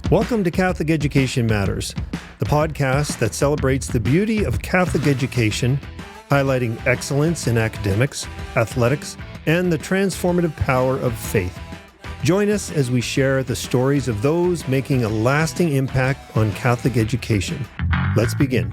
Welcome to Catholic Education Matters, the podcast that celebrates the beauty of Catholic education, highlighting excellence in academics, athletics, and the transformative power of faith. Join us as we share the stories of those making a lasting impact on Catholic education. Let's begin.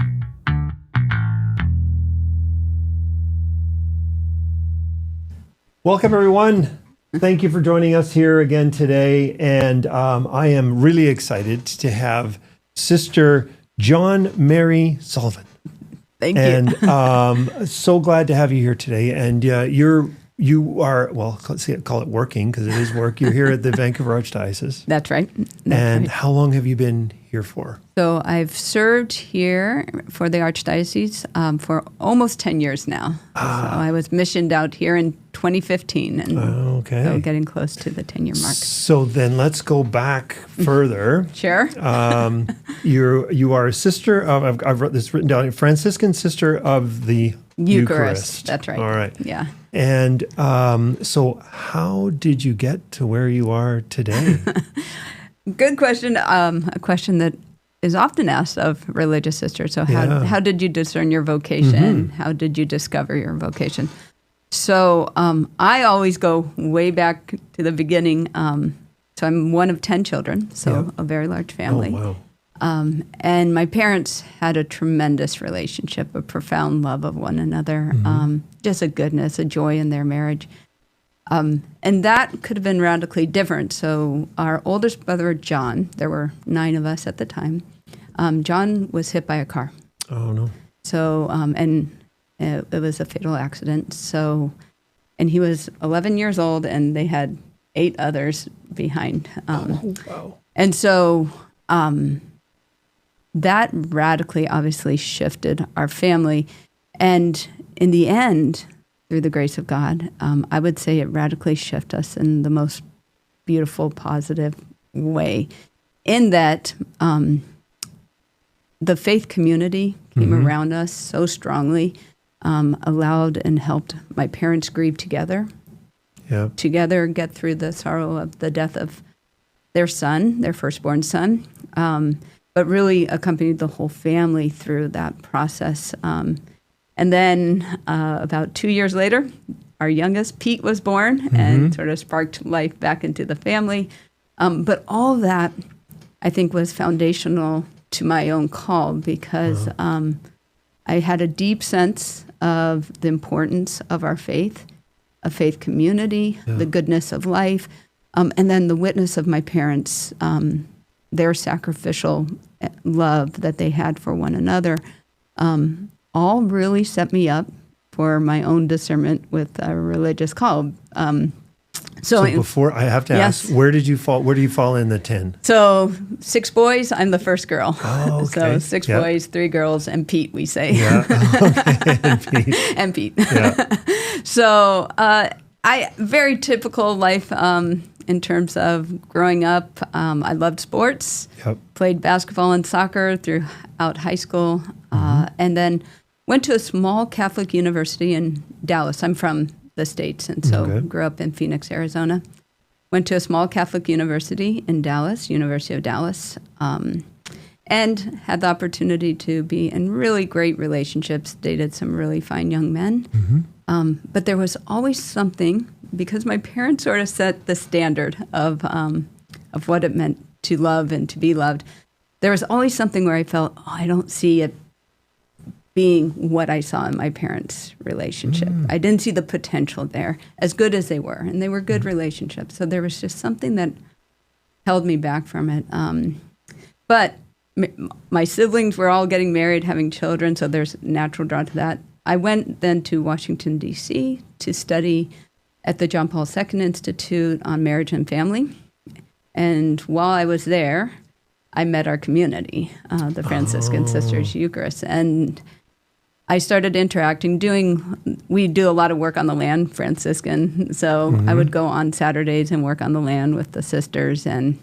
Welcome, everyone. Thank you for joining us here again today. And I am really excited to have Sister John Mary Sullivan. Thank you. And so glad to have you here today. And you are, well, call it working, because it is work. You're here at the Vancouver Archdiocese. That's right. And how long have you been here for? So I've served here for the Archdiocese for almost 10 years now. So I was missioned out here in 2015, and so getting close to the 10-year mark. So then let's go back further. Sure. You are a sister of, I've wrote this written down, Franciscan Sister of the Eucharist. That's right. All right. Yeah. And so how did you get to where you are today? Good question. A question that is often asked of religious sisters. So how did you discern your vocation? How did you discover your vocation? So I always go way back to the beginning. So I'm one of 10 children, so a very large family. Oh, wow. And my parents had a tremendous relationship, a profound love of one another, just a goodness, a joy in their marriage. And that could have been radically different. So our oldest brother, John, there were 9 of us at the time, John was hit by a car. Oh, no. So, and it was a fatal accident. So, and he was 11 years old, and they had 8 others behind. Wow. And so that radically, obviously, shifted our family. And in the end, through the grace of God, I would say it radically shifted us in the most beautiful, positive way, in that the faith community came around us so strongly, allowed and helped my parents grieve together, together get through the sorrow of the death of their son, their firstborn son, but really accompanied the whole family through that process. And then about 2 years later, our youngest, Pete, was born and sort of sparked life back into the family. But all that, I think, was foundational to my own call, because I had a deep sense of the importance of our faith, a faith community, the goodness of life, and then the witness of my parents, their sacrificial love that they had for one another, all really set me up for my own discernment with a religious call. So before, I have to ask, where did you fall? Where do you fall in the 10? So 6 boys, I'm the first girl. Oh, okay. So 6 boys, 3 girls, and Pete, we say. Yeah. Okay. And Pete. Yeah. So I very typical life in terms of growing up. I loved sports. Played basketball and soccer throughout high school, and then went to a small Catholic university in Dallas. I'm from the States, and so grew up in Phoenix, Arizona. Went to a small Catholic university in Dallas, University of Dallas, and had the opportunity to be in really great relationships, dated some really fine young men. But there was always something, because my parents sort of set the standard of what it meant to love and to be loved. There was always something where I felt, I don't see it being what I saw in my parents' relationship. I didn't see the potential there, as good as they were, and they were good relationships. So there was just something that held me back from it. But my siblings were all getting married, having children, so there's a natural draw to that. I went then to Washington, D.C. to study at the John Paul II Institute on Marriage and Family. And while I was there, I met our community, the Franciscan Sisters Eucharist. And I started interacting, we do a lot of work on the land, Franciscan. So I would go on Saturdays and work on the land with the sisters. And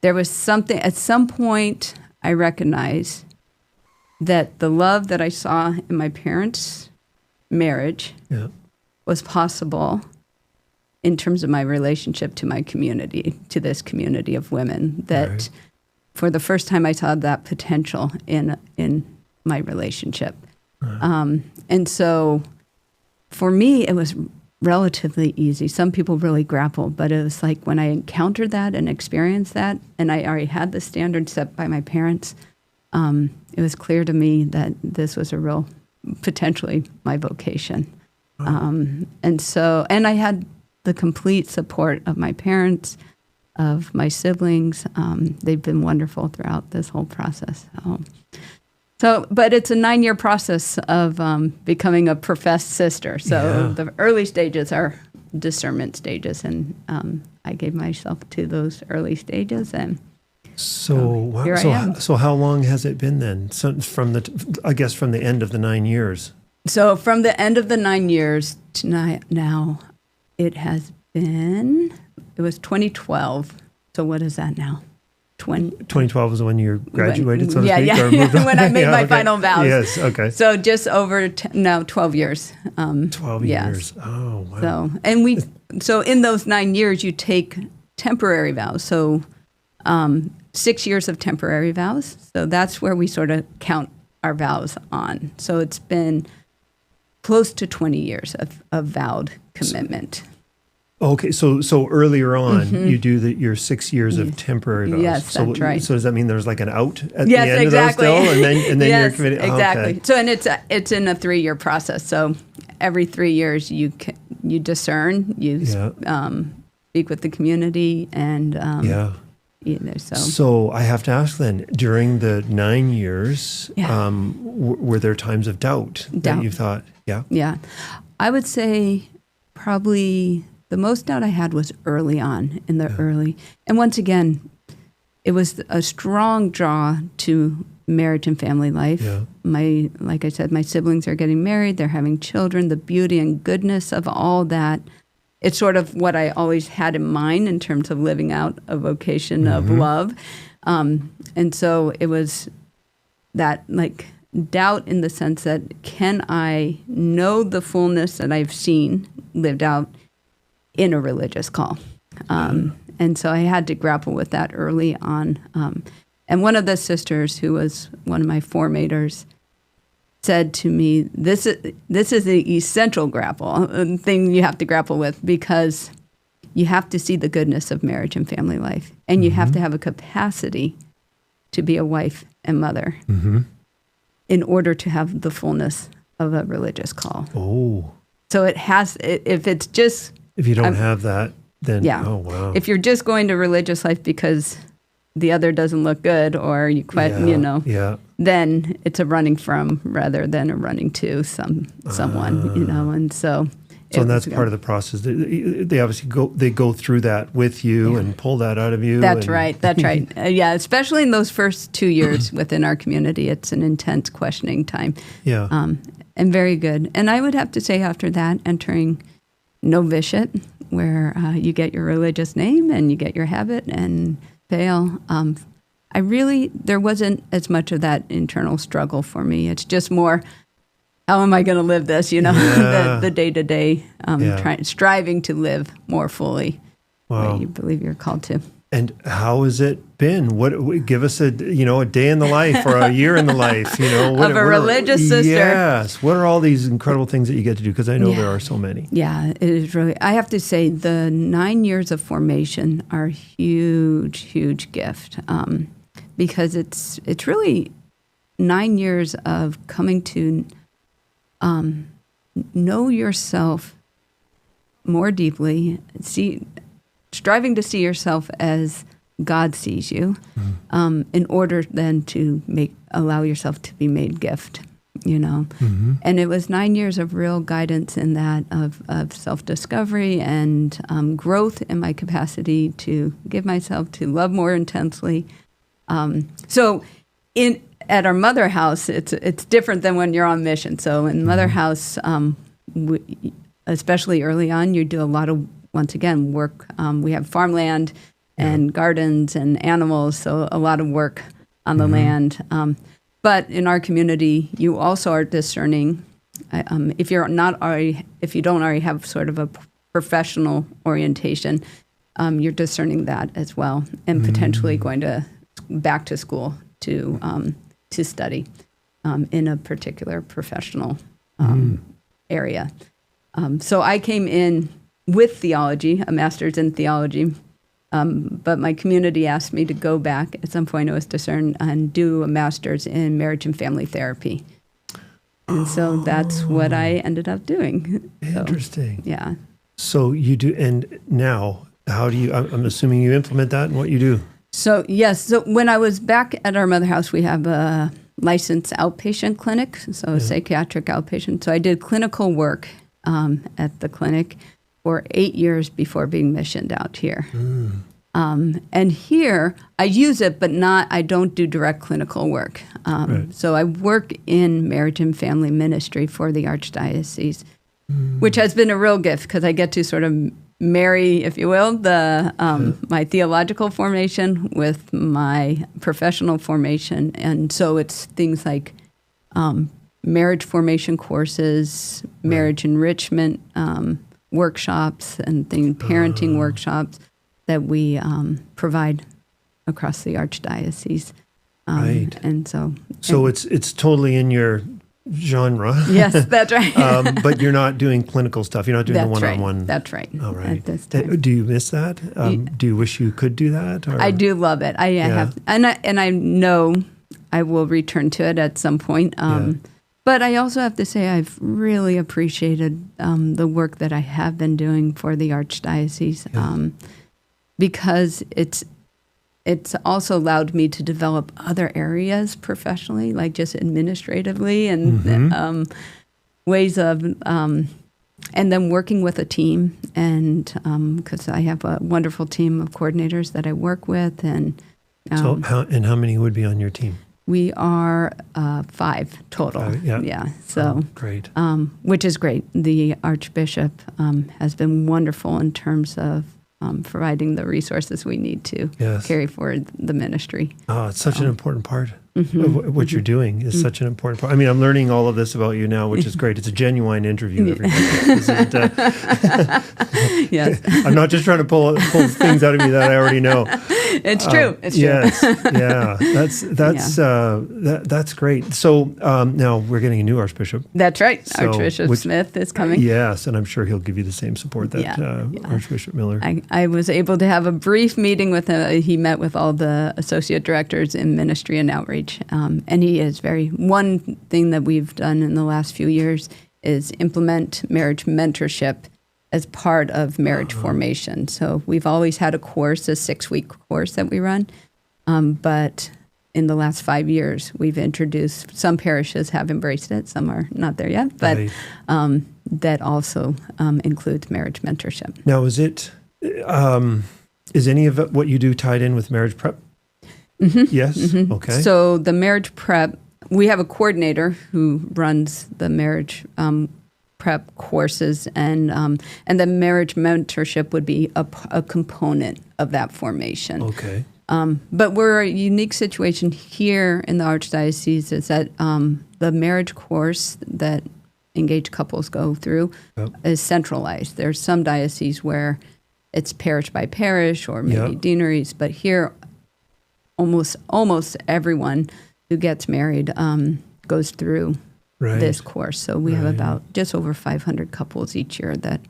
there was something, at some point, I recognized that the love that I saw in my parents' marriage was possible in terms of my relationship to my community, to this community of women, that for the first time, I saw that potential in my relationship. And so for me, it was relatively easy. Some people really grapple, but it was like when I encountered that and experienced that, and I already had the standard set by my parents, it was clear to me that this was a real, potentially my vocation. And I had the complete support of my parents, of my siblings. They've been wonderful throughout this whole process. But it's a 9-year process of becoming a professed sister. So the early stages are discernment stages, and I gave myself to those early stages. And here I am. So how long has it been then? So from the end of the 9 years. So from the end of the 9 years to now, it was 2012. So what is that now? 2012 was when you graduated, so to speak? Yeah, or moved on? when I made my final vows. Yes, okay. So just over now 12 years. 12 years. Oh, wow. So in those 9 years, you take temporary vows. So 6 years of temporary vows. So that's where we sort of count our vows on. So it's been close to 20 years of vowed commitment. Okay, so earlier on, you do your 6 years of temporary vows. Yes, that's right. So does that mean there's like an out at the end of those still? And then you're committed? Exactly. Okay. So, and it's in a 3-year process. So every 3 years you discern, you speak with the community, and So I have to ask then, during the 9 years, were there times of doubt that you thought, Yeah. I would say probably the most doubt I had was early on in the early. And once again, it was a strong draw to marriage and family life. Yeah. Like I said, my siblings are getting married. They're having children. The beauty and goodness of all that. It's sort of what I always had in mind in terms of living out a vocation of love. And so it was that like doubt in the sense that, can I know the fullness that I've seen lived out in a religious call? And so I had to grapple with that early on. And one of the sisters, who was one of my formators, said to me, this is the essential thing you have to grapple with, because you have to see the goodness of marriage and family life. And you have to have a capacity to be a wife and mother in order to have the fullness of a religious call. Oh. So it has, if you don't have that, then, oh, wow. If you're just going to religious life because the other doesn't look good, or you quit, then it's a running from rather than a running to someone, and so. So that's part of the process. They obviously go through that with you and pull that out of you. That's right. Especially in those first 2 years within our community, it's an intense questioning time. Yeah. And very good. And I would have to say, after that, entering novitiate, where you get your religious name and you get your habit and veil. There wasn't as much of that internal struggle for me. It's just more, how am I going to live this? The day-to-day, striving to live more fully what you believe you're called to. And how has it been? Give us a day in the life or a year in the life, of a religious sister. Yes. What are all these incredible things that you get to do? Because I know there are so many. Yeah, it is really. I have to say, the 9 years of formation are a huge, huge gift, because it's really 9 years of coming to know yourself more deeply, striving to see yourself as God sees you, in order then to allow yourself to be made gift, And it was 9 years of real guidance in that, of self-discovery and growth in my capacity to give myself to love more intensely. So at our mother house, it's different than when you're on mission. So in mother house, especially early on, you do a lot of, once again, work. We have farmland and gardens and animals, so a lot of work on the land. But in our community, you also are discerning. If you don't already have sort of a professional orientation, you're discerning that as well, and potentially going to back to school to study in a particular professional area. So I came in with theology, a master's in theology, but my community asked me to go back at some point. It was discern and do a master's in marriage and family therapy. And so that's what I ended up doing. Interesting. So, yeah. So you do, and now how do you, I'm assuming you implement that in what you do? So yes, so when I was back at our mother house, we have a licensed outpatient clinic, so a psychiatric outpatient. So I did clinical work at the clinic for 8 years before being missioned out here. And here I use it, but I don't do direct clinical work. So I work in marriage and family ministry for the Archdiocese, which has been a real gift because I get to sort of marry, if you will, my theological formation with my professional formation. And so it's things like marriage formation courses, marriage enrichment workshops, and parenting workshops that we provide across the Archdiocese. Right. And so... So it's totally in your genre. Yes, that's right. But you're not doing clinical stuff. You're not doing the one-on-one. Right. That's right. All right. At this time. Do you miss that? Do you wish you could do that? Or? I do love it. I have, and I know I will return to it at some point. But I also have to say I've really appreciated the work that I have been doing for the Archdiocese because it's also allowed me to develop other areas professionally, like just administratively and ways of, and then working with a team. And because I have a wonderful team of coordinators that I work with. And so how many would be on your team? We are 5 total. Yeah. So great. Which is great. The Archbishop has been wonderful in terms of providing the resources we need to carry forward the ministry. Oh, it's such an important part of what you're doing. Is such an important part. I mean, I'm learning all of this about you now, which is great. It's a genuine interview. Yes. I'm not just trying to pull things out of you that I already know. It's true. It's true. Yes. Yeah. That's great. So now we're getting a new Archbishop. That's right. So, Archbishop Smith is coming. Yes, and I'm sure he'll give you the same support that Archbishop Miller. I was able to have a brief meeting with him. He met with all the associate directors in Ministry and Outreach, and he is one thing that we've done in the last few years is implement marriage mentorship as part of marriage formation. So we've always had a course, a 6-week course that we run, but in the last 5 years, we've introduced, some parishes have embraced it, some are not there yet, but that also includes marriage mentorship. Now, is any of it what you do tied in with marriage prep? Yes? Okay. So the marriage prep, we have a coordinator who runs the marriage prep courses, and the marriage mentorship would be a component of that formation. Okay. But we're a unique situation here in the Archdiocese is that the marriage course that engaged couples go through is centralized. There's some dioceses where it's parish by parish or maybe deaneries, but here almost everyone who gets married goes through this course. So we have about just over 500 couples each year that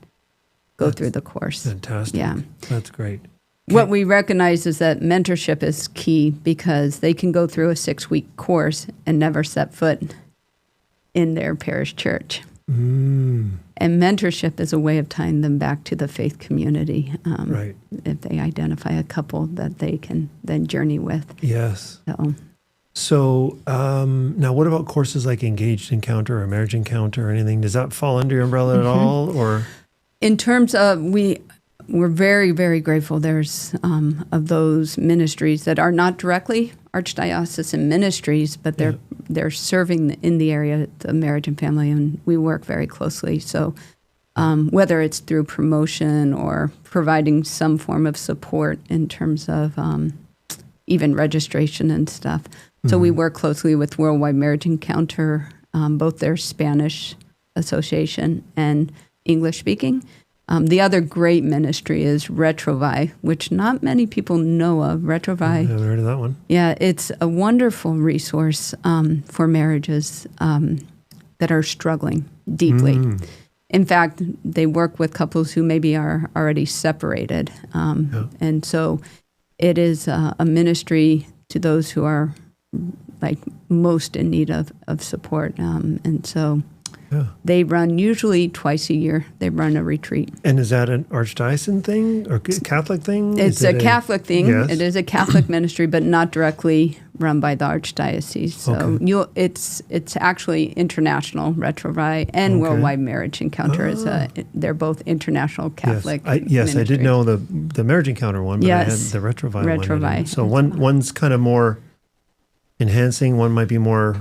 go through the course. Fantastic. Yeah. That's great. What we recognize is that mentorship is key because they can go through a 6-week course and never set foot in their parish church. And mentorship is a way of tying them back to the faith community. If they identify a couple that they can then journey with. Yes. So now what about courses like Engaged Encounter or Marriage Encounter or anything? Does that fall under your umbrella at all? Or in terms of we're very, very grateful. There's of those ministries that are not directly archdiocesan ministries, but they're serving in the area of marriage and family, and we work very closely. So whether it's through promotion or providing some form of support in terms of even registration and stuff. So we work closely with Worldwide Marriage Encounter, both their Spanish association and English speaking. The other great ministry is Retrovi, which not many people know of. Retrovi. I haven't heard of that one. Yeah, it's a wonderful resource for marriages that are struggling deeply. In fact, they work with couples who maybe are already separated. And so it is a ministry to those who are like most in need of support. And so they run usually twice a year. They run a retreat. And is that an archdiocesan thing or Catholic thing? It's a Catholic thing. Yes. It is a Catholic ministry, but not directly run by the Archdiocese. So it's actually international, Retrovi, and Worldwide Marriage Encounter. They're both international Catholic Yes, I did know the Marriage Encounter one, but I had the Retrovi one. So one's kind of more enhancing, one might be more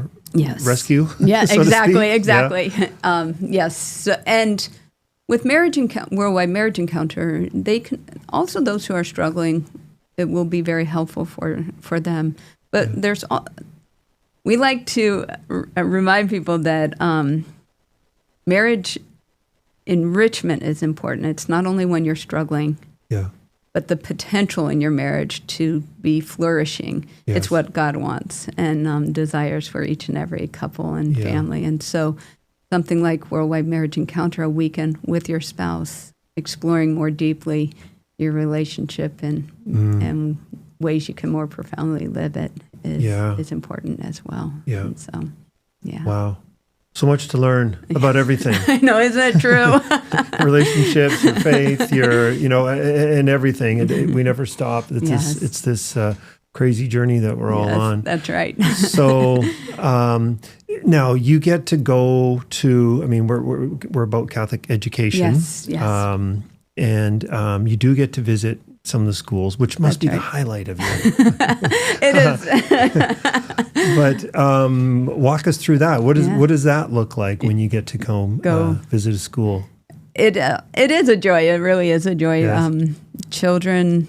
rescue. Yeah, so exactly. Yeah. Yes. So, and with Worldwide Marriage Encounter, they can also, those who are struggling, it will be very helpful for them. But we like to remind people that marriage enrichment is important. It's not only when you're struggling, but the potential in your marriage to be flourishing. Yes. It's what God wants and desires for each and every couple and family. And so something like Worldwide Marriage Encounter, a weekend with your spouse, exploring more deeply your relationship and ways you can more profoundly live it is important as well. Yeah. And so, Wow. So much to learn about everything. I know, isn't it true? Relationships, your faith, and everything. We never stop. It's this crazy journey that we're all on. That's right. So now you get to go to. I mean, we're about Catholic education. Yes. And you do get to visit some of the schools, which must be the highlight of your. It is. But walk us through that. What does that look like when you get to go visit a school? It is a joy. It really is a joy. Yes. Children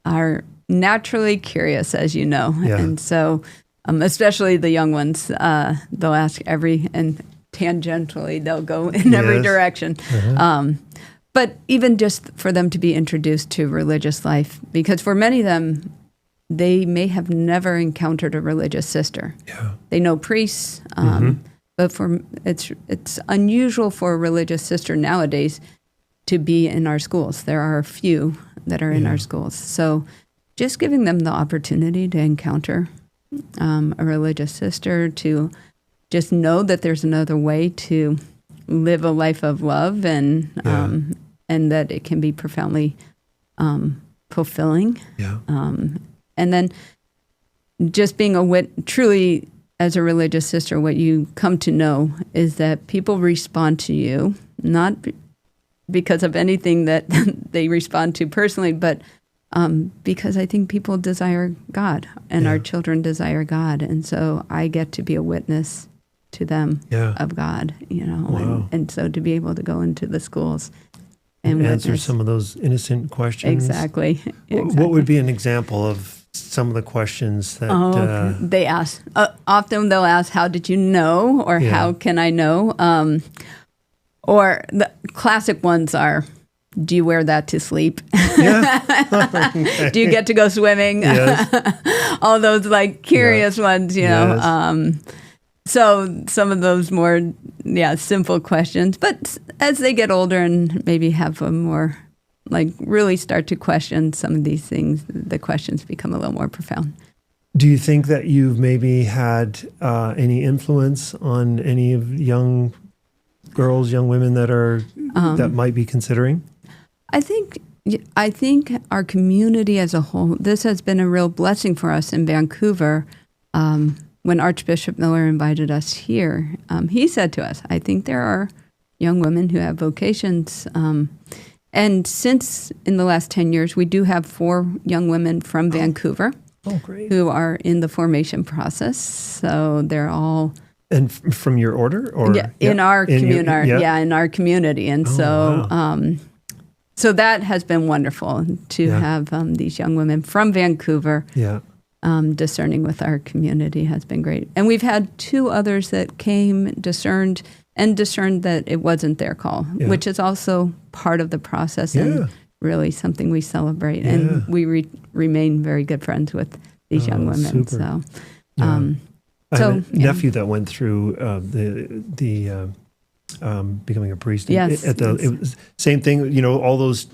are naturally curious, as you know, and so especially the young ones, they'll ask and tangentially they'll go in every direction. But even just for them to be introduced to religious life, because for many of them, they may have never encountered a religious sister. Yeah. They know priests, but it's unusual for a religious sister nowadays to be in our schools. There are a few that are in our schools. So just giving them the opportunity to encounter a religious sister, to just know that there's another way to live a life of love and that it can be profoundly fulfilling. Yeah. And then just being truly as a religious sister, what you come to know is that people respond to you, not because of anything that they respond to personally, but because I think people desire God and our children desire God. And so I get to be a witness to them of God, and so to be able to go into the schools and answer some of those innocent questions. Exactly. What would be an example of some of the questions that they ask? Often they'll ask, "How did you know?" or "How can I know?" Or the classic ones are, "Do you wear that to sleep?" Okay. "Do you get to go swimming?" Yes. All those curious ones, Yes. So some of those more, simple questions. But as they get older and maybe have a more, really start to question some of these things, the questions become a little more profound. Do you think that you've maybe had any influence on any of young girls, young women that are that might be considering? I think our community as a whole, this has been a real blessing for us in Vancouver. When Archbishop Miller invited us here, he said to us, I think there are young women who have vocations. And since in the last 10 years, we do have 4 young women from Vancouver who are in the formation process. So they're all... And from your order? Or in our community. In our community. And so that has been wonderful to have these young women from Vancouver. Yeah. Discerning with our community has been great. And we've had 2 others that came, discerned, and discerned that it wasn't their call, which is also part of the process and really something we celebrate. And we remain very good friends with these young women. Super. So, I have a nephew that went through the becoming a priest. Yes. It was same thing, all those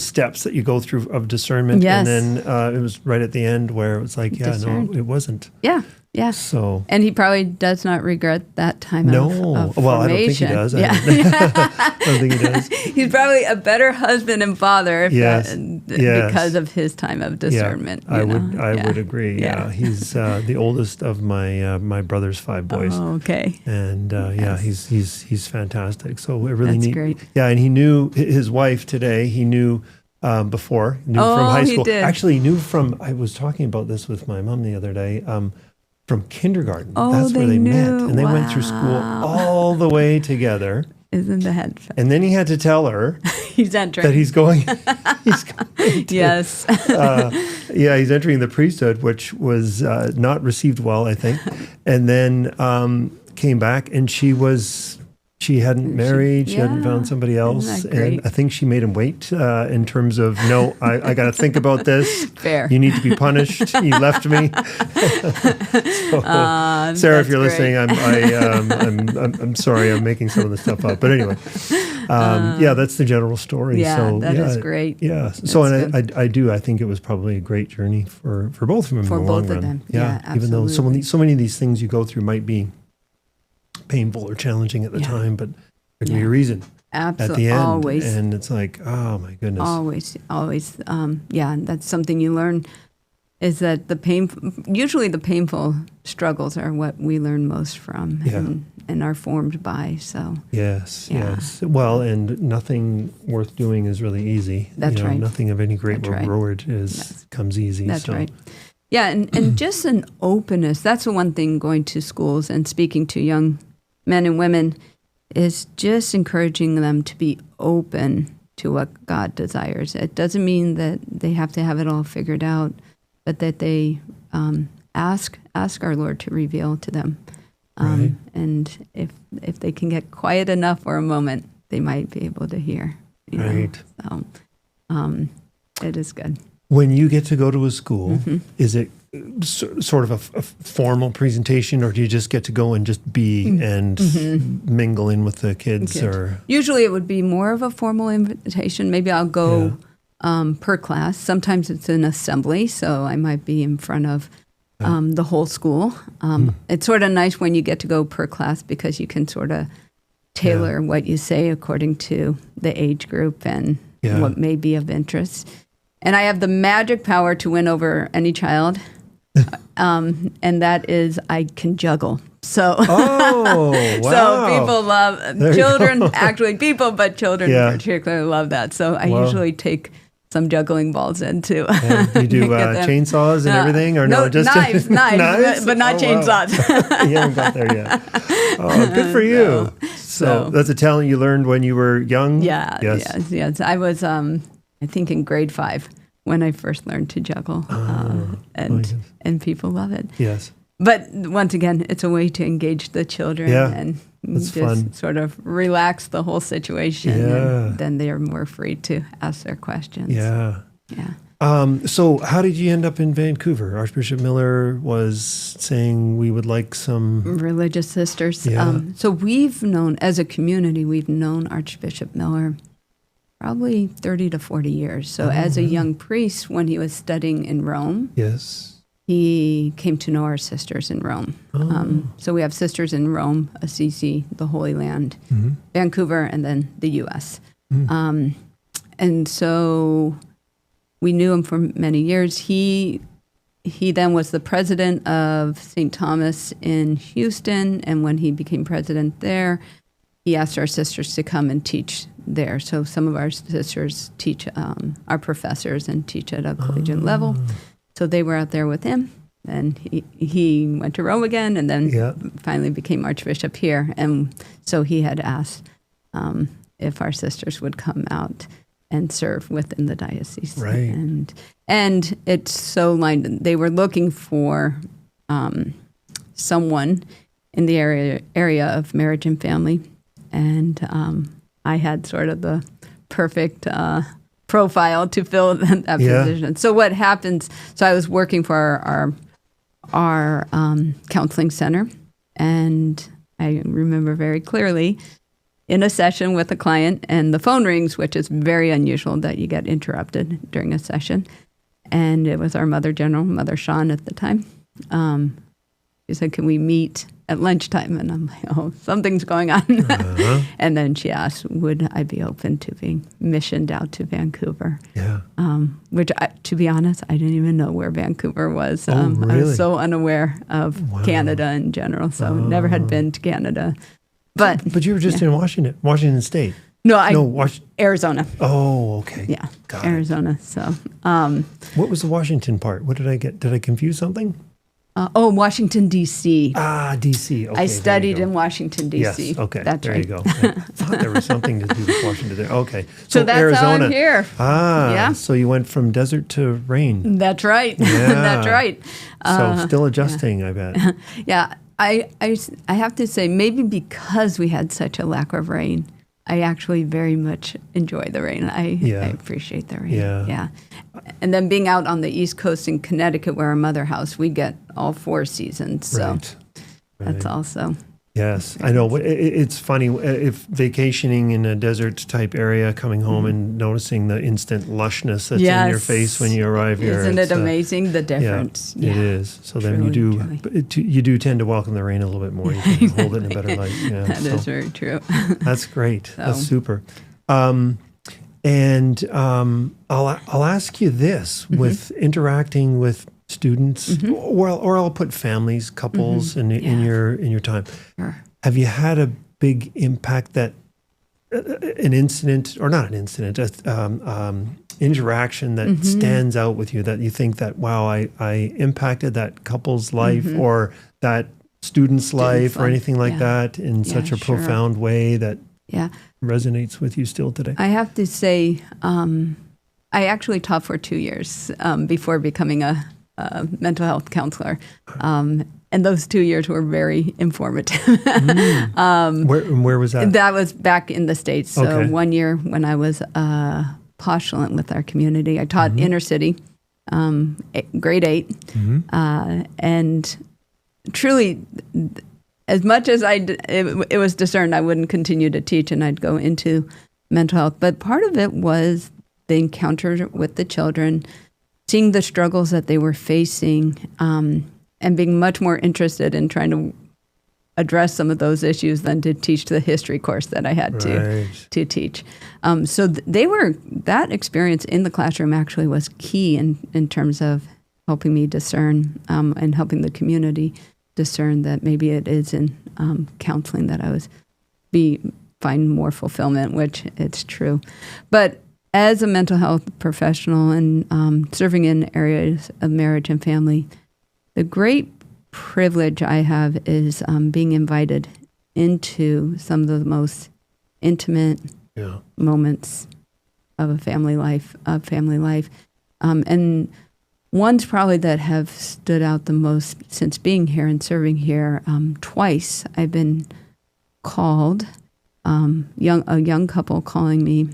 steps that you go through of discernment. Yes. And then it was right at the end where it was like, no, it wasn't. Yeah. Yeah. So, and he probably does not regret that time of formation. Well, I don't think he does. Yeah. I don't think he does. He's probably a better husband and father because of his time of discernment. I would agree. Yeah. He's the oldest of my brother's 5 boys. Oh, okay. And he's fantastic. So it really neat. Great. Yeah, and he knew his wife today. He knew before. Knew from high school. He did. Actually, knew from. I was talking about this with my mom the other day. From kindergarten. That's where they met. And they went through school all the way together. Isn't that fun? And then he had to tell her he's entering. that he's going to, yes. He's entering the priesthood, which was not received well, I think. And then came back and she hadn't married. She hadn't found somebody else. And I think she made him wait in terms of, no, I got to think about this. Fair. You need to be punished. You left me. Sarah, if you're listening, I'm sorry. I'm making some of the stuff up. But anyway, that's the general story. Yeah, so, that is great. Yeah. So, and I think it was probably a great journey for both of them for in the long both run. of them. Yeah, even though so many of these things you go through might be painful or challenging at the time, but there can be a reason at the end. Always. And it's like, oh my goodness. Always. That's something you learn is that usually the painful struggles are what we learn most from and are formed by. So yes. Well, and nothing worth doing is really easy. That's right. Nothing of any great reward comes easy. That's right. Yeah, and just an openness. That's the one thing going to schools and speaking to young men and women is just encouraging them to be open to what God desires. It doesn't mean that they have to have it all figured out, but that they ask our Lord to reveal to them. And if they can get quiet enough for a moment, they might be able to hear. Right. So it is good. When you get to go to a school, is it sort of a formal presentation, or do you just get to go and just be and mingle in with the kids? Or usually it would be more of a formal invitation. Maybe I'll go per class. Sometimes it's an assembly, so I might be in front of the whole school. It's sort of nice when you get to go per class because you can sort of tailor what you say according to the age group and what may be of interest. And I have the magic power to win over any child. And that is I can juggle. So, wow. So people love children, actually people, but children particularly love that. So I usually take some juggling balls in too. You do chainsaws and everything, or no? Just knives, but not chainsaws. You haven't got there yet. Oh, good for you. So that's a talent you learned when you were young? Yes. I was, I think in grade 5 when I first learned to juggle, and people love it. Yes. But once again, it's a way to engage the children and just fun. Sort of relax the whole situation. And then they are more free to ask their questions. Yeah. So how did you end up in Vancouver? Archbishop Miller was saying we would like some religious sisters. Yeah. So we've known, as a community, we've known Archbishop Miller probably 30 to 40 years. So as a young priest, when he was studying in Rome, he came to know our sisters in Rome. So we have sisters in Rome, Assisi, the Holy Land, Vancouver, and then the U.S. And so we knew him for many years. He then was the president of St. Thomas in Houston, and when he became president there, he asked our sisters to come and teach there. So some of our sisters teach, are professors and teach at a collegiate level. So they were out there with him, and he went to Rome again, and then finally became Archbishop here. And so he had asked if our sisters would come out and serve within the diocese. Right. And it's so lined. They were looking for someone in the area of marriage and family and I had sort of the perfect profile to fill that position. So what happens? So I was working for our counseling center, and I remember very clearly in a session with a client, and the phone rings, which is very unusual that you get interrupted during a session. And it was our Mother General, Mother Sean at the time. She said, "Can we meet at lunchtime?" And I'm like, "Oh, something's going on." And then she asked, would I be open to being missioned out to Vancouver? Yeah. Which, to be honest, I didn't even know where Vancouver was. Really? I was so unaware of Canada in general, so never had been to Canada. But you were just in Washington State. Arizona. Oh, okay. Yeah, Got Arizona. It. So, what was the Washington part? What did I get? Did I confuse something? Washington, D.C. D.C. Okay, I studied in Washington, D.C. Yes, okay. That's there right. you go. I thought there was something to do with Washington there. Okay. So that's Arizona. how I'm here. Yeah. So you went from desert to rain. That's right. Yeah. That's right. So still adjusting, I bet. Yeah. I have to say, maybe because we had such a lack of rain, I actually very much enjoy the rain. I appreciate the rain. Yeah. And then being out on the East Coast in Connecticut, where our mother house, we get all 4 seasons. So that's also. Yes, I know. It's funny if vacationing in a desert type area, coming home and noticing the instant lushness that's in your face when you arrive here. Isn't it amazing, the difference? Yeah, it is. So then you do tend to welcome the rain a little bit more. You can hold it in a better light. Yeah, that is very true. That's great. That's super. And I'll ask you this: with interacting with students, or I'll put families, couples in your time. Sure. Have you had a big impact that an incident, or not an incident, interaction that stands out with you, that you think that, wow, I impacted that couple's life or that student's life or anything like that in such a profound way that resonates with you still today? I have to say, I actually taught for 2 years before becoming a mental health counselor. And those 2 years were very informative. Where was that? That was back in the States. So 1 year when I was postulant with our community, I taught inner city, grade 8. And truly, as much as it was discerned, I wouldn't continue to teach and I'd go into mental health. But part of it was the encounter with the children, seeing the struggles that they were facing, and being much more interested in trying to address some of those issues than to teach the history course that I had to teach. So that experience in the classroom actually was key in terms of helping me discern and helping the community discern that maybe it is in counseling that I find more fulfillment, which it's true. But as a mental health professional and serving in areas of marriage and family, the great privilege I have is being invited into some of the most intimate moments of family life. And ones probably that have stood out the most since being here and serving here. Twice I've been called, a young couple calling me,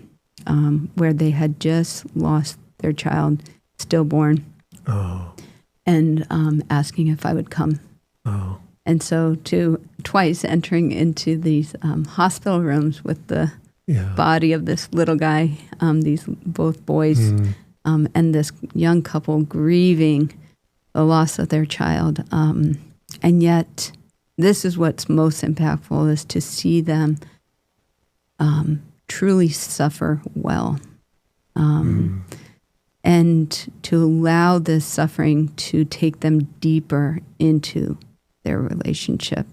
where they had just lost their child, stillborn, and asking if I would come. And so twice entering into these hospital rooms with the body of this little guy, these both boys, and this young couple grieving the loss of their child. And yet, this is what's most impactful, is to see them truly suffer well. And to allow this suffering to take them deeper into their relationship,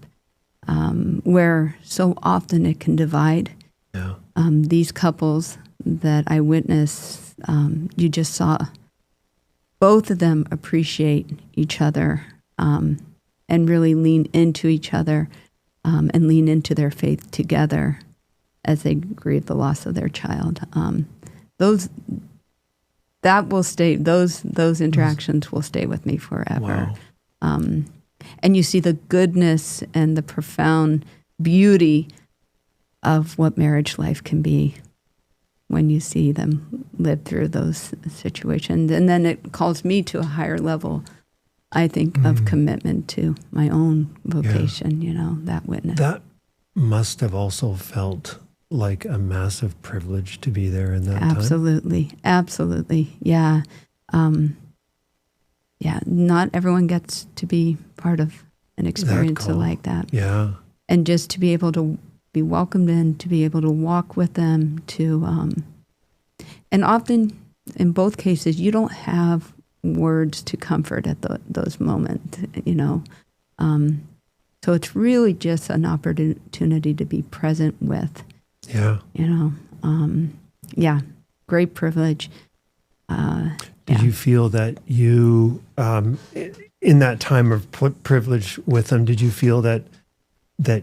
where so often it can divide. These couples that I witnessed, you just saw both of them appreciate each other and really lean into each other and lean into their faith together as they grieve the loss of their child. That will stay. Those interactions will stay with me forever. Wow. And you see the goodness and the profound beauty of what marriage life can be when you see them live through those situations. And then it calls me to a higher level, I think, of commitment to my own vocation, that witness. That must have also felt like a massive privilege to be there in that time. Absolutely. Yeah. Not everyone gets to be part of an experience like that. Yeah. And just to be able to be welcomed in, to be able to walk with them, and often in both cases, you don't have words to comfort at those moments, so it's really just an opportunity to be present with. Yeah. Great privilege. Did you feel that you, in that time of privilege with them, did you feel that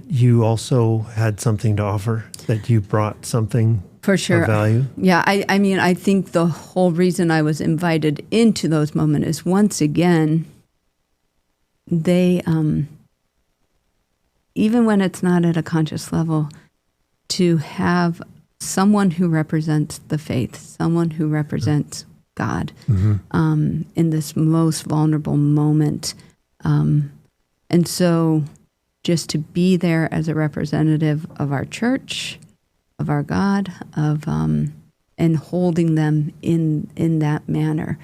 you also had something to offer, that you brought something for sure of value? Yeah, I mean, I think the whole reason I was invited into those moments is, once again, they, even when it's not at a conscious level, to have someone who represents the faith, someone who represents God in this most vulnerable moment. And so just to be there as a representative of our church, of our God, and holding them in that manner.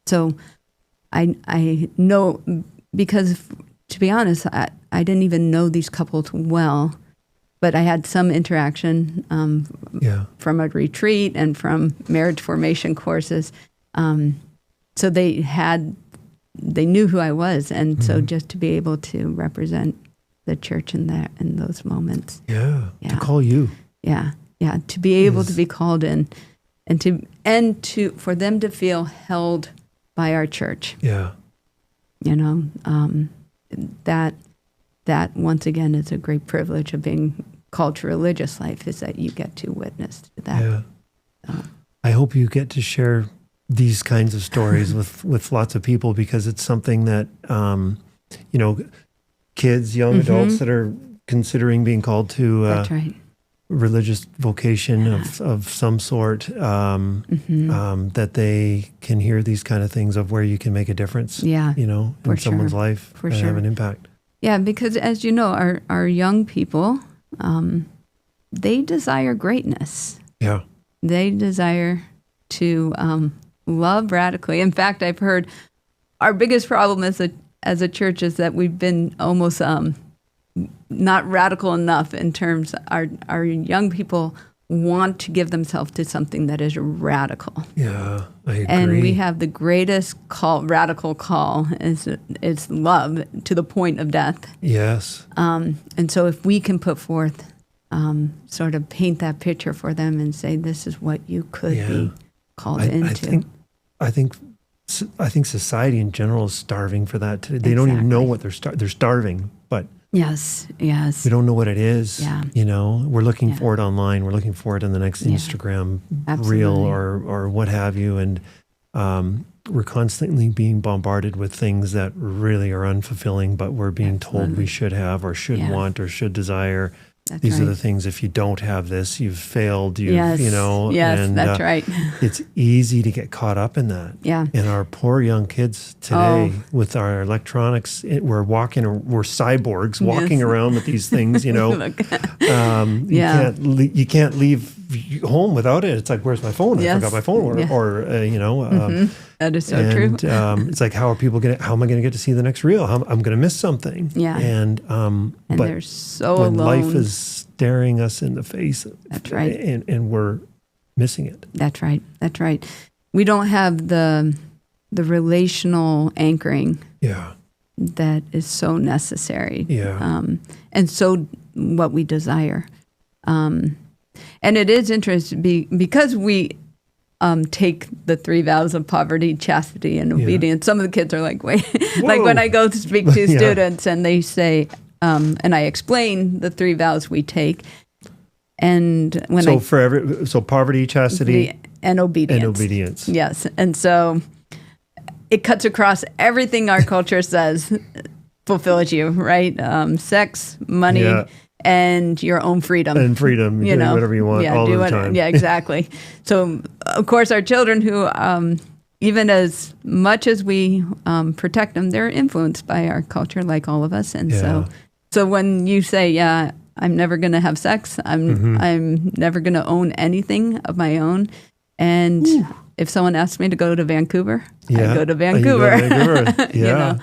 So I know, because to be honest, I didn't even know these couples well, but I had some interaction from a retreat and from marriage formation courses. So they knew who I was, and so just to be able to represent the church in those moments. Yeah. To call you. Yeah. To be able to be called in, and to for them to feel held by our church. Yeah. That once again is a great privilege of being called to religious life, is that you get to witness to that. Yeah. I hope you get to share these kinds of stories with lots of people, because it's something that, kids, young adults that are considering being called to That's right. religious vocation of some sort, that they can hear these kind of things of where you can make a difference, in someone's life and have an impact. Yeah, because as you know, our young people, they desire greatness. Yeah. They desire to love radically. In fact, I've heard our biggest problem as a church is that we've been almost not radical enough in terms our young people want to give themselves to something that is radical. Yeah, I agree. And we have the greatest radical call is love to the point of death. Yes. And so if we can put forth, sort of paint that picture for them and say, this is what you could be called into. I think society in general is starving for that today. They don't even know what they're starving, but yes, we don't know what it is. Yeah. We're looking for it online. We're looking for it in the next Instagram reel or what have you, and we're constantly being bombarded with things that really are unfulfilling, but we're being told we should have or should want or should desire. These are the things. If you don't have this, you've failed. Yes, and that's right. It's easy to get caught up in that. Yeah. And our poor young kids today, with our electronics, we're cyborgs walking around with these things. You can't leave home without it. It's like, where's my phone? I forgot my phone. That is so true. It's like, how am I going to get to see the next reel? I'm going to miss something. Yeah. And but they're so when alone. life is staring us in the face, that's right, and we're missing it. That's right. That's right. We don't have the relational anchoring. Yeah. That is so necessary. Yeah. And so what we desire. And it is interesting because we take the 3 vows of poverty, chastity, and obedience. Some of the kids are like, wait, like when I go to speak to students and they say, and I explain the 3 vows we take. And when so poverty, chastity, and obedience. Yes. And so it cuts across everything our culture says fulfills you, right? Sex, money, and your own freedom. And freedom, you know, whatever you want all the time. Yeah, exactly. So, of course, our children who, even as much as we protect them, they're influenced by our culture like all of us. And so when you say, yeah, I'm never going to have sex, I'm never going to own anything of my own. And if someone asks me to go to Vancouver, I go to Vancouver. You know?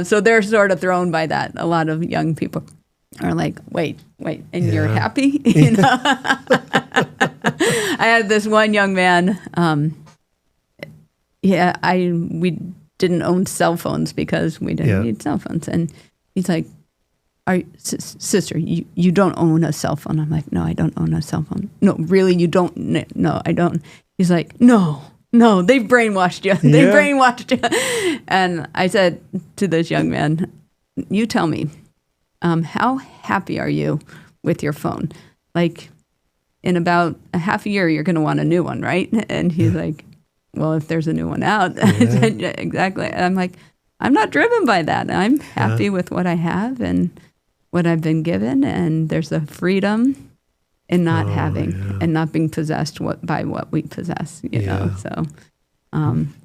So they're sort of thrown by that. A lot of young people are like, wait, and you're happy? You know? I had this one young man, we didn't own cell phones because we didn't need cell phones. And he's like, sister, you don't own a cell phone. I'm like, no, I don't own a cell phone. No, really, you don't? No, I don't. He's like, no, they've brainwashed you. They brainwashed you. And I said to this young man, you tell me, how happy are you with your phone? Like, in about a half a year, you're going to want a new one, right? And he's like, well, if there's a new one out. I said, exactly. And I'm like, I'm not driven by that. I'm happy with what I have and what I've been given. And there's a freedom in not having and not being possessed by what we possess, you know?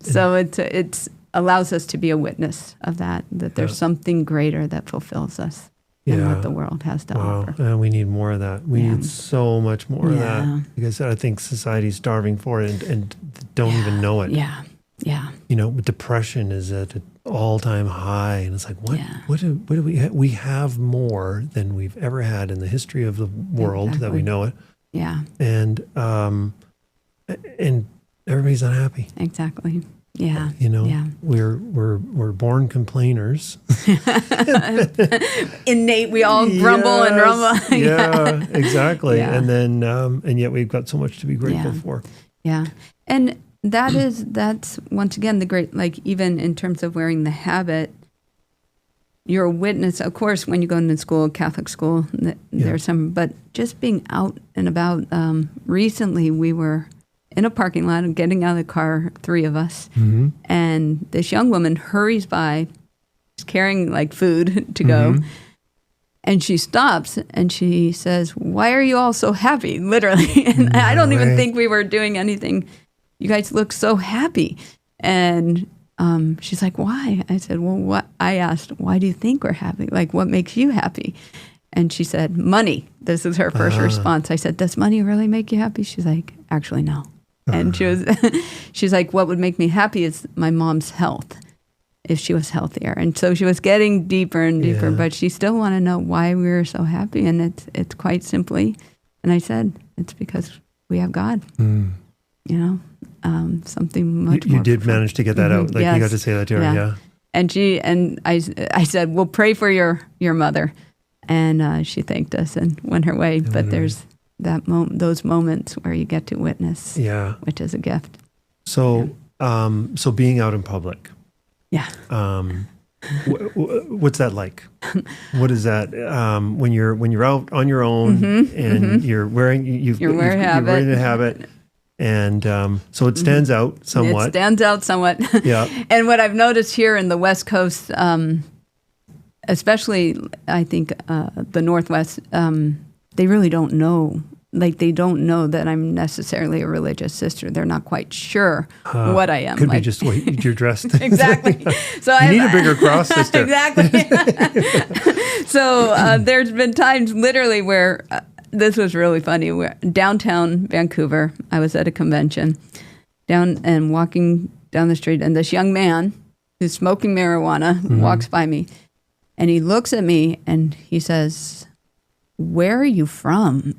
So it's allows us to be a witness of that there's something greater that fulfills us than what the world has to offer. And we need more of that. We need so much more of that. Because I think society's starving for it and don't even know it. You know, depression is at an all-time high, and it's like, what do we have? We have more than we've ever had in the history of the world that we know it. And everybody's unhappy. Exactly. You know, we're born complainers. Innate, we all grumble and rumble. Exactly. And then, and yet we've got so much to be grateful for. And that's once again the great, like, even in terms of wearing the habit, you're a witness. Of course, when you go into school, Catholic school, there's some, but just being out and about. Recently, we were in a parking lot and getting out of the car, 3 of us, and this young woman hurries by, carrying like food to go, and she stops and she says, "Why are you all so happy?" Literally, and I don't even think we were doing anything. You guys look so happy. And she's like, "Why?" I said, "Well, what?" I asked, "Why do you think we're happy? Like, what makes you happy?" And she said, "Money." This is her first response. I said, "Does money really make you happy?" She's like, "Actually, no." And she's like, "What would make me happy is my mom's health, if she was healthier." And so she was getting deeper and deeper, but she still wanted to know why we were so happy. And it's quite simply, and I said, it's because we have God. You know, something much more. You did manage to get that out. Like, you got to say that to her. And I said, "We'll pray for your mother." And she thanked us and went her way. But there's those moments where you get to witness, which is a gift. So, so being out in public, what's that like? What is that when you're out on your own and you're wearing a habit, and so it stands out somewhat. It stands out somewhat. And what I've noticed here in the West Coast, especially I think the Northwest, they really don't know. Like, they don't know that I'm necessarily a religious sister. They're not quite sure what I am. Could be just the way you're dressed. Exactly. So you need a bigger cross, sister. Exactly. So there's been times literally where this was really funny. Where downtown Vancouver, I was at a convention, walking down the street, and this young man who's smoking marijuana walks by me, and he looks at me and he says, "Where are you from?"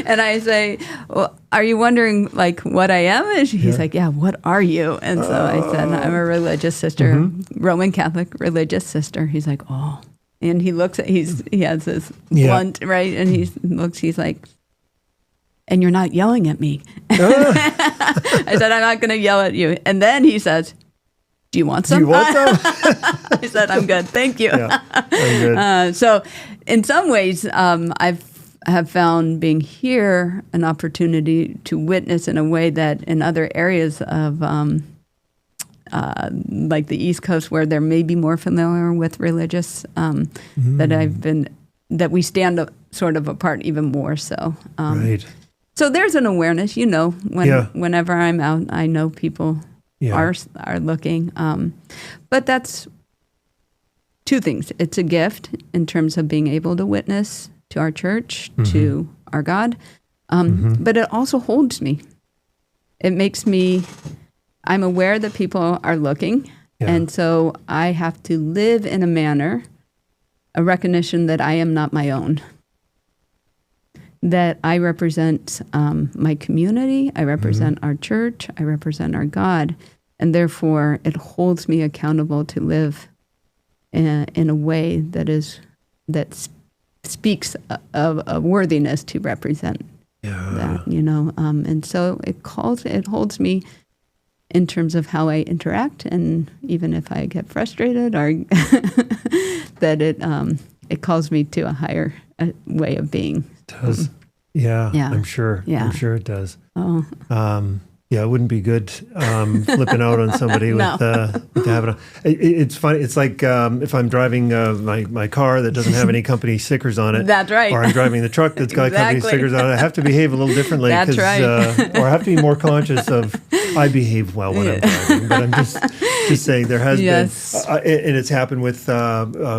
And I say, "Well, are you wondering like what I am?" And he's like, "Yeah, what are you?" And so I said, "I'm a religious sister, Roman Catholic religious sister." He's like, "Oh," and he looks at he has this blunt, right, and he's like, "And you're not yelling at me." I said, "I'm not going to yell at you." And then he says, "Do you want some?" I said, "I'm good, thank you." I'm good. So, in some ways, I have found being here an opportunity to witness in a way that in other areas of like the East Coast, where they're maybe more familiar with religious, that we stand sort of apart even more so. Right. So there's an awareness, whenever I'm out, I know people are looking. But that's two things. It's a gift in terms of being able to witness to our church, to our God. But it also holds me. It makes me, I'm aware that people are looking. Yeah. And so I have to live in a recognition that I am not my own. That I represent my community, I represent our church, I represent our God, and therefore it holds me accountable to live in a way that speaks of a worthiness to represent that, and so it holds me in terms of how I interact, and even if I get frustrated, or that it calls me to a higher way of being. It does. Yeah, I'm sure. Yeah. I'm sure it does. Oh. It wouldn't be good flipping out on somebody with having a. It's funny. It's like if I'm driving my car that doesn't have any company stickers on it. That's right. Or I'm driving the truck that's got company stickers on it. I have to behave a little differently. That's right. Or I have to be more conscious of. I behave well when I'm driving, but I'm just saying there has been, and it's happened with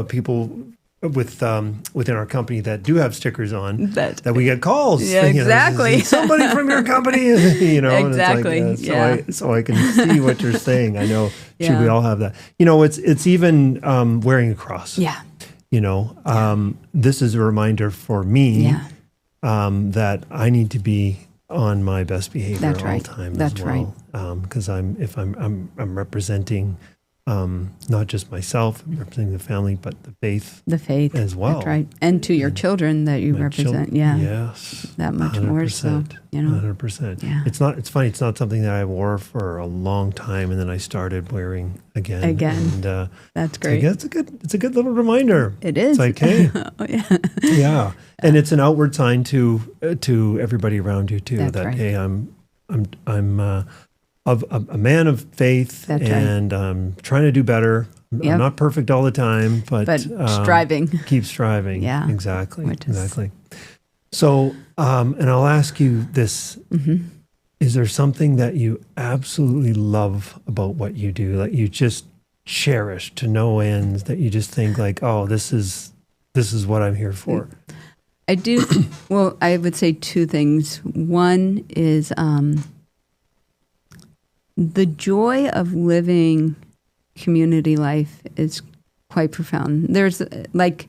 people. Within our company that do have stickers on, that we get calls. Yeah, exactly. Somebody from your company, Exactly. And it's like, so I can see what you're saying. I know. Should we all have that? It's even wearing a cross. Yeah. This is a reminder for me that I need to be on my best behavior all the time. That's as well. Because I'm representing. Not just myself, representing the family, but the faith as well. That's right. And to your children that you represent. Yes. That much 100%, more so. 100%. Yeah. It's funny. It's not something that I wore for a long time, and then I started wearing again. And, that's great. It's a good little reminder. It is. It's like, hey. Yeah. And it's an outward sign to everybody around you too. That's that right. Hey, I'm of a man of faith, and trying to do better. Yep. I'm not perfect all the time, but striving. Keep striving. Yeah, exactly. So, and I'll ask you this: is there something that you absolutely love about what you do, that you just cherish to no ends, that you just think like, oh, this is what I'm here for? I do. Well, I would say two things. One is the joy of living community life is quite profound. There's like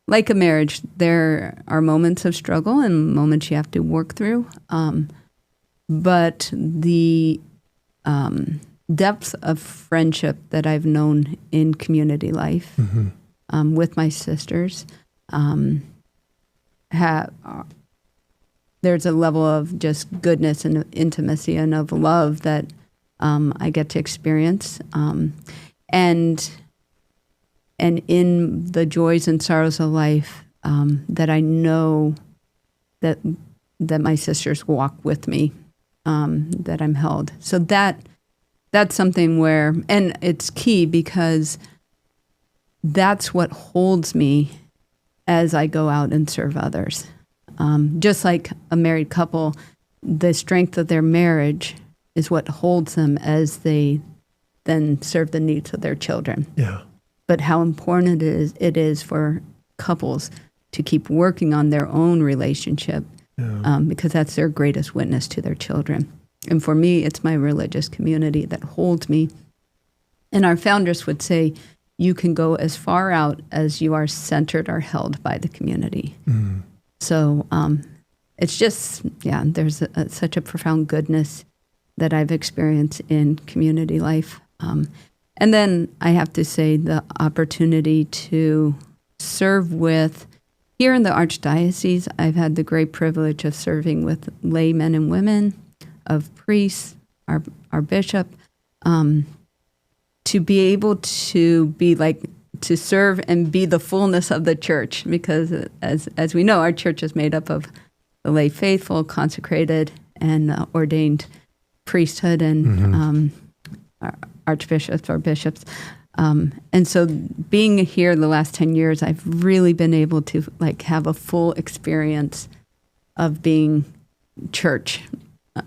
a marriage, there are moments of struggle and moments you have to work through. But the depth of friendship that I've known in community life with my sisters, there's a level of just goodness and intimacy and of love that I get to experience, and in the joys and sorrows of life, that I know that my sisters walk with me, that I'm held. So that's something where, and it's key because that's what holds me as I go out and serve others. Just like a married couple, the strength of their marriage is what holds them as they then serve the needs of their children. Yeah. But how important it is for couples to keep working on their own relationship, because that's their greatest witness to their children. And for me, it's my religious community that holds me. And our founders would say, you can go as far out as you are centered or held by the community. Mm. So it's just, there's such a profound goodness that I've experienced in community life. And then I have to say the opportunity to serve with, here in the Archdiocese, I've had the great privilege of serving with lay men and women, of priests, our bishop, to be able to be to serve and be the fullness of the church, because as we know, our church is made up of the lay faithful, consecrated, and ordained priesthood, and archbishops or bishops. And so being here the last 10 years, I've really been able to have a full experience of being church,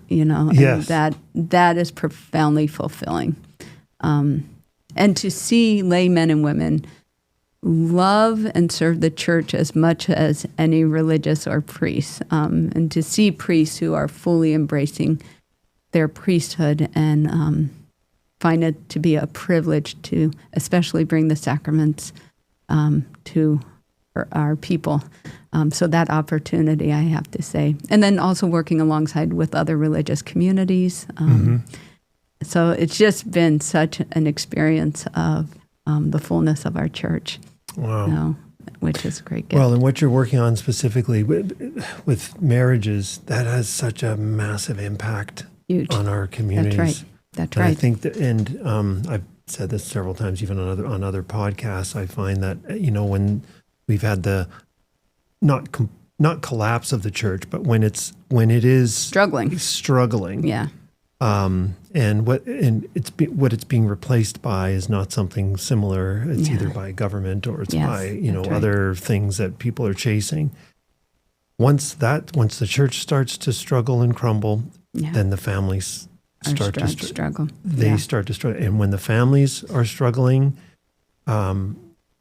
Yes. and that is profoundly fulfilling. And to see lay men and women love and serve the church as much as any religious or priest, and to see priests who are fully embracing their priesthood and find it to be a privilege to especially bring the sacraments to our people. So that opportunity, I have to say. And then also working alongside with other religious communities. So it's just been such an experience of the fullness of our church. Wow. Which is a great gift. Well, and what you're working on specifically with marriages, that has such a massive impact Huge. On our communities. That's and right. I think that, I've said this several times, even on other podcasts. I find that when we've had the not collapse of the church, but when it is struggling, Yeah. and what it's being replaced by is not something similar. It's either by government or it's by other things that people are chasing. Once the church starts to struggle and crumble, then the families start to struggle. They start to struggle, and when the families are struggling,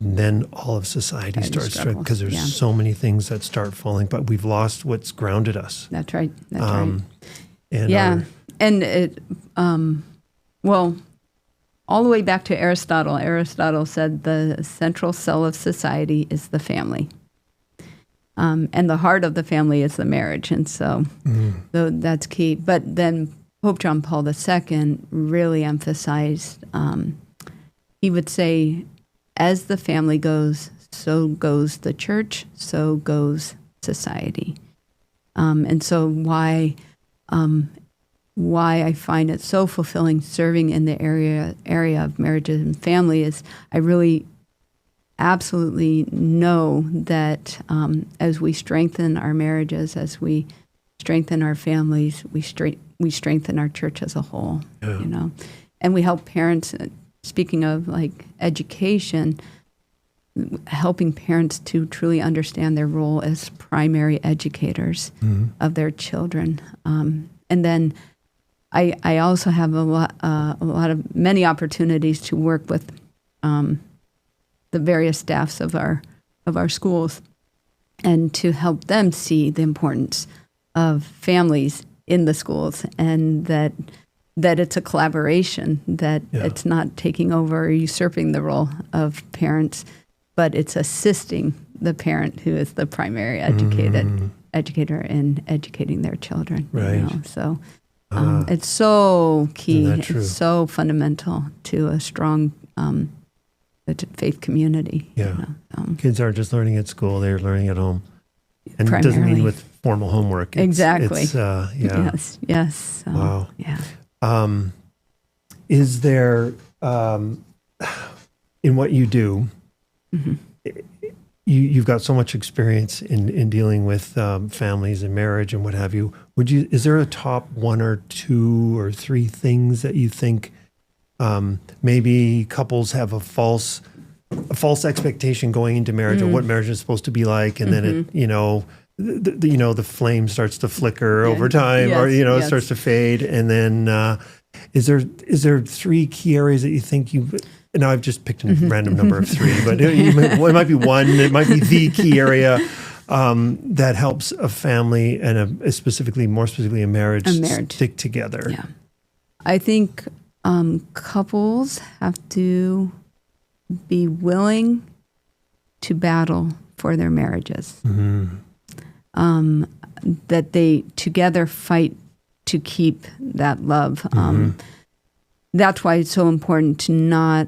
then all of society starts struggling because there's so many things that start falling. But we've lost what's grounded us. That's right. That's right. And and it, all the way back to Aristotle. Aristotle said the central cell of society is the family. And the heart of the family is the marriage. And so that's key. But then Pope John Paul II really emphasized, he would say, as the family goes, so goes the church, so goes society. And so why I find it so fulfilling serving in the area of marriages and family is I really absolutely know that as we strengthen our marriages, as we strengthen our families, we strengthen our church as a whole. And we help parents. Speaking of education, helping parents to truly understand their role as primary educators of their children, and then I also have many opportunities to work with the various staffs of our schools, and to help them see the importance of families in the schools, and that it's a collaboration, that it's not taking over or usurping the role of parents, but it's assisting the parent who is the primary educator in educating their children. Right. So it's so key. It's so fundamental to a strong faith community. Yeah. Kids aren't just learning at school, they're learning at home. And it doesn't mean with formal homework. Exactly. Yes. So, wow. Yeah. Is there, in what you do, you've got so much experience in dealing with families and marriage and what have you. Is there a top one or two or three things that you think maybe couples have a false expectation going into marriage of what marriage is supposed to be like, and then it, the flame starts to flicker over time, or it starts to fade, and then is there three key areas that you think now I've just picked a random number of three, but it might be one, it might be the key area that helps a family and more specifically a marriage stick together. Yeah. I think couples have to be willing to battle for their marriages. That they together fight to keep that love. That's why it's so important to not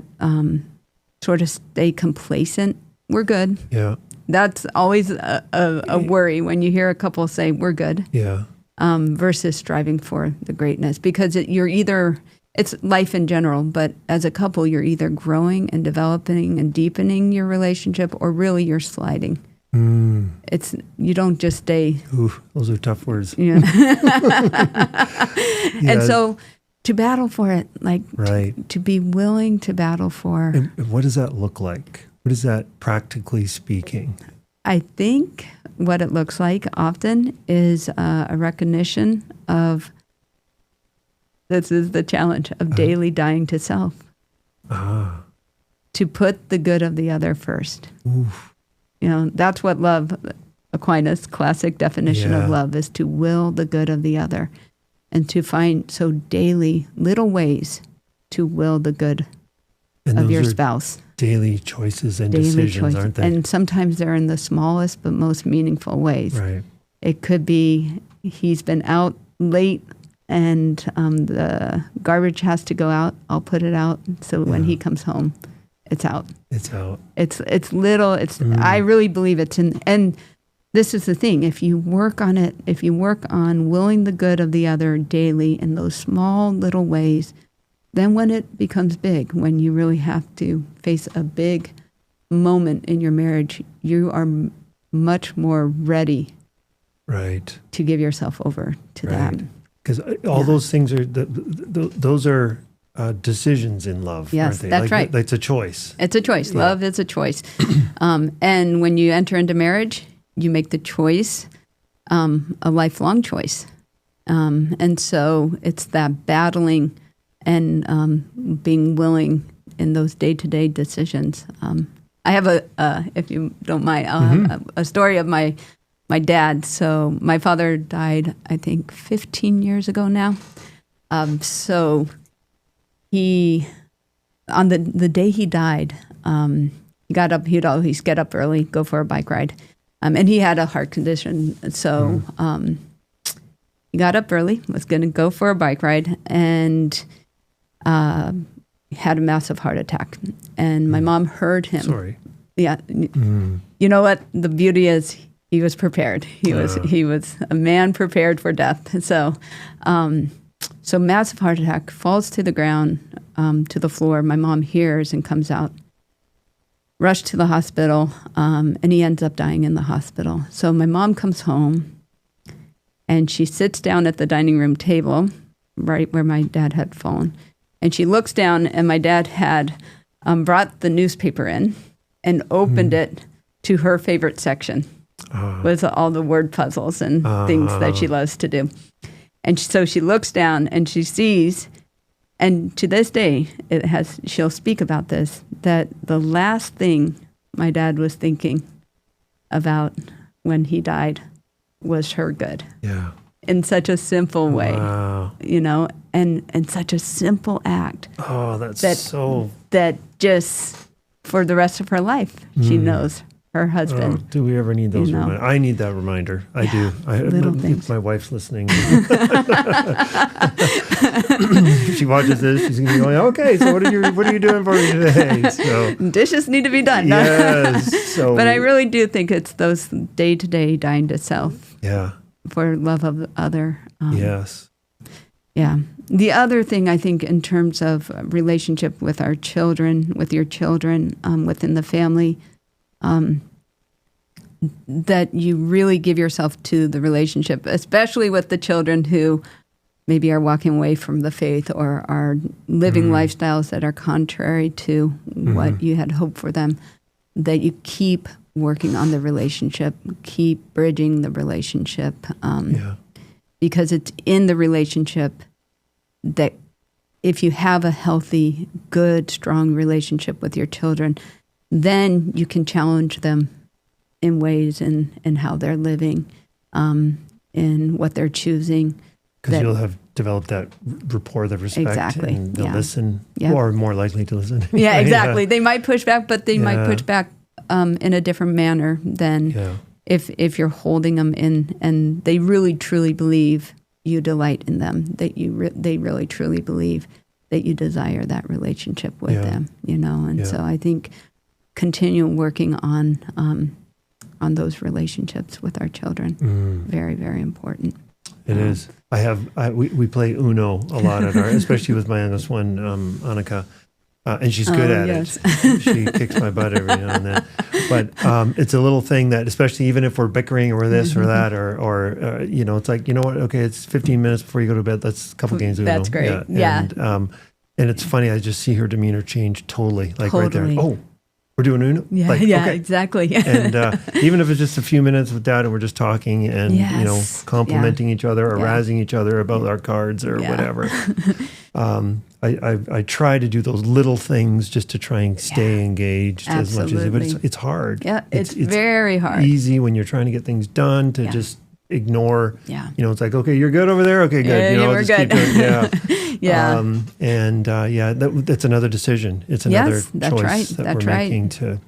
sort of stay complacent. We're good. Yeah. That's always a worry when you hear a couple say, we're good. Yeah. Versus striving for the greatness. Because it's life in general, but as a couple, you're either growing and developing and deepening your relationship, or really you're sliding. You don't just stay. Ooh, those are tough words. Yeah. And so to battle for it, like to be willing to battle for. And what does that look like? What is that practically speaking? I think what it looks like often is a recognition of, this is the challenge, of daily dying to self. To put the good of the other first. Oof. That's what love, Aquinas' classic definition of love, is to will the good of the other. And to find daily little ways to will the good of your spouse. Daily choices and decisions, aren't they? And sometimes they're in the smallest but most meaningful ways. Right. It could be he's been out late and the garbage has to go out. I'll put it out so when he comes home, it's out. It's out. It's little. I really believe it's in. And this is the thing. If you work on it, if you work on willing the good of the other daily in those small little ways, then when it becomes big, when you really have to face a big moment in your marriage, you are much more ready to give yourself over to that. Because all those things are, those are decisions in love, yes, aren't they? That's right. It's a choice. It's a choice. Yeah. Love is a choice. And when you enter into marriage, you make the choice, a lifelong choice. And so it's that battling and being willing in those day-to-day decisions. I have if you don't mind, a story of my dad. So my father died, I think, 15 years ago now. So he, on the day he died, he got up. He'd always get up early, go for a bike ride. And he had a heart condition, so he got up early, was going to go for a bike ride, and had a massive heart attack. And my mom heard him. Sorry. Yeah. You know what? The beauty is he was prepared. He was a man prepared for death. So, so massive heart attack, falls to the ground, to the floor. My mom hears and comes out. Rushed to the hospital, and he ends up dying in the hospital. So my mom comes home, and she sits down at the dining room table, right where my dad had fallen. And she looks down, and my dad had brought the newspaper in and opened it to her favorite section, with all the word puzzles and things that she loves to do. And so she looks down, and she sees, and to this day, she'll speak about this, that the last thing my dad was thinking about when he died was her good. Yeah. In such a simple way. Wow. And such a simple act. Oh, that just for the rest of her life, she knows her husband. Oh, do we ever need those reminders? I need that reminder. I do. Little things. My wife's listening. If she watches this, she's going to be going, okay, so what are you doing for me today? So, dishes need to be done. Yes. But I really do think it's those day-to-day dying to self. Yeah. For love of the other. Yes. Yeah. The other thing I think in terms of relationship with our children, with your children, within the family, that you really give yourself to the relationship, especially with the children who maybe are walking away from the faith or are living lifestyles that are contrary to what you had hoped for them, that you keep working on the relationship, keep bridging the relationship, because it's in the relationship that if you have a healthy, good, strong relationship with your children, then you can challenge them in ways in how they're living, in what they're choosing. Because you'll have developed that rapport, the respect, exactly. And they'll listen, or more likely to listen. Yeah, exactly. They might push back, but they might push back in a different manner than if you're holding them in, and they really truly believe you delight in them, that they really truly believe that you desire that relationship with them, And so I think continue working on those relationships with our children, very, very important. It is. We play Uno a lot at especially with my youngest one, Annika, and she's good at it. She kicks my butt every now and then. But it's a little thing that, especially even if we're bickering or this or that, or it's like, you know what? Okay, it's 15 minutes before you go to bed. That's a couple games. That's great. Yeah. And it's funny. I just see her demeanor change totally. Like right there. Oh, we're doing Uno? Yeah, okay. Exactly. And even if it's just a few minutes with Dad and we're just talking and, complimenting each other or razzing each other about our cards or whatever. I try to do those little things just to try and stay engaged as much as but it's hard. Yeah, it's very hard. Easy when you're trying to get things done to just ignore. Yeah. It's like, okay, you're good over there? Okay, good. We're good. That's another decision. It's another choice that we're making to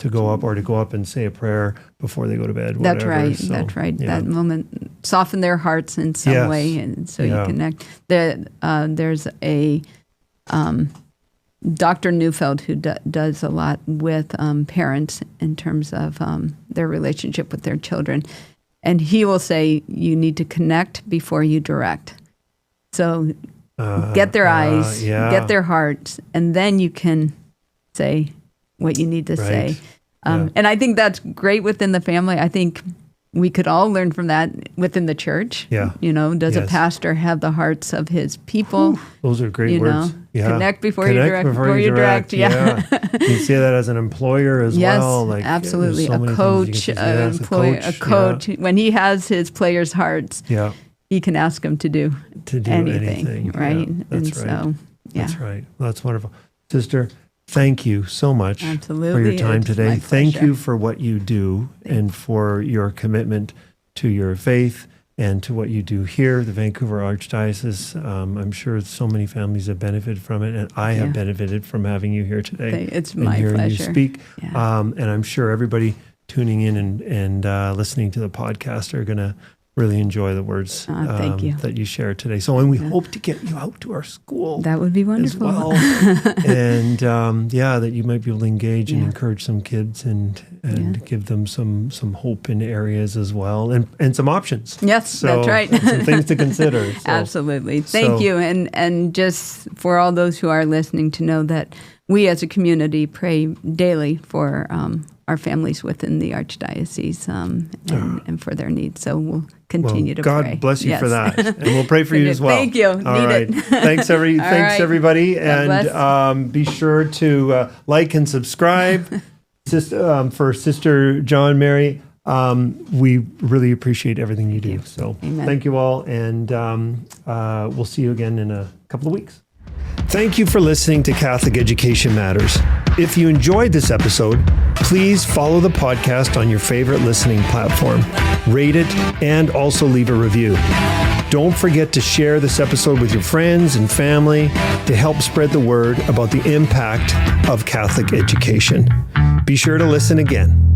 go up or to go up and say a prayer before they go to bed. That's right. So, that's right. Yeah. That moment, soften their hearts in some way, and so you connect. There's a Dr. Neufeld who does a lot with parents in terms of their relationship with their children. And he will say, you need to connect before you direct. So get their eyes, get their hearts, and then you can say what you need to say. And I think that's great within the family. I think we could all learn from that within the church. Yeah. Does a pastor have the hearts of his people? Ooh, those are great words. Yeah. Connect before you direct. Yeah. You say that as an employer as well. Like, absolutely. A coach, a coach. When he has his players' hearts, he can ask them to do anything. Right. Yeah, that's right. That's right. Well, that's wonderful. Sister, thank you so much for your time today. Thank you for what you do and for your commitment to your faith and to what you do here, the Vancouver Archdiocese. I'm sure so many families have benefited from it, and I have benefited from having you here today. It's my pleasure. Hearing you speak. Yeah. And I'm sure everybody tuning in and listening to the podcast are going to really enjoy the words thank you. That you shared today. So, and we hope to get you out to our school. That would be wonderful. As well. And that you might be able to engage and encourage some kids and give them some hope in areas as well and some options. Yes, so, that's right. Some things to consider. So, absolutely. Thank you. And just for all those who are listening to know that we as a community pray daily for our families within the Archdiocese and for their needs. So we'll continue to pray. God bless you for that. And we'll pray for you as well. Thank you. All right. Thanks, everybody. And be sure to like and subscribe for Sister John Mary. We really appreciate everything you do. So thank you all. And we'll see you again in a couple of weeks. Thank you for listening to Catholic Education Matters. If you enjoyed this episode, please follow the podcast on your favorite listening platform, rate it, and also leave a review. Don't forget to share this episode with your friends and family to help spread the word about the impact of Catholic education. Be sure to listen again.